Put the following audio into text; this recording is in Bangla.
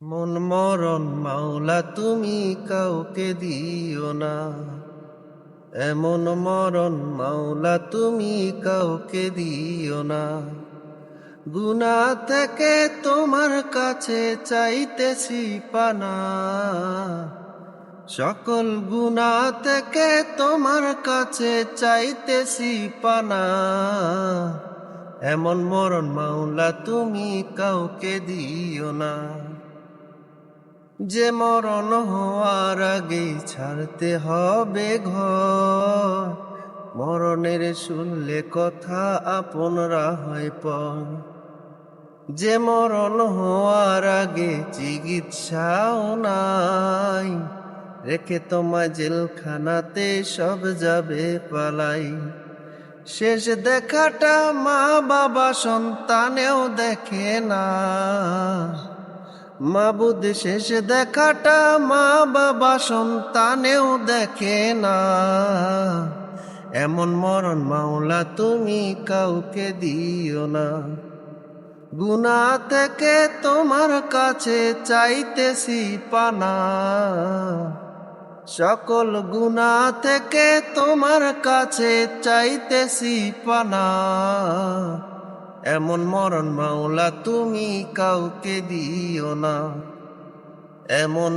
মন মরণ মাওলা তুমি কাউকে দিও না, এমন মরণ মাওলা তুমি কাউকে দিও না। গুনাহ থেকে তোমার কাছে চাইতেছি পানা, সকল গুনাহ থেকে তোমার কাছে চাইতেছি পানা। এমন মরণ মাওলা তুমি কাউকে দিও না, যে মরণ হওয়ার আগেই ছাড়তে হবে ঘর। মরণের শুনলে কথা আপনরা হয় পর, যে মরণ হওয়ার আগে চিকিৎসাও নাই। রেখে তোমায় জেলখানাতে সব যাবে পালাই। শেষ দেখাটা মা বাবা সন্তানেও দেখে না, মাবুদ শেষ দেখাটা মা বাবা সন্তানেও দেখে না। এমন মরণ মাওলা তুমি কাউকে দিও না, গুনাহ থেকে তোমার কাছে চাইতেছি পানা, সকল গুনাহ থেকে তোমার কাছে চাইতেছি পানা। এমন মরণ মাওলা তুমি কাউকে দিও না, এমন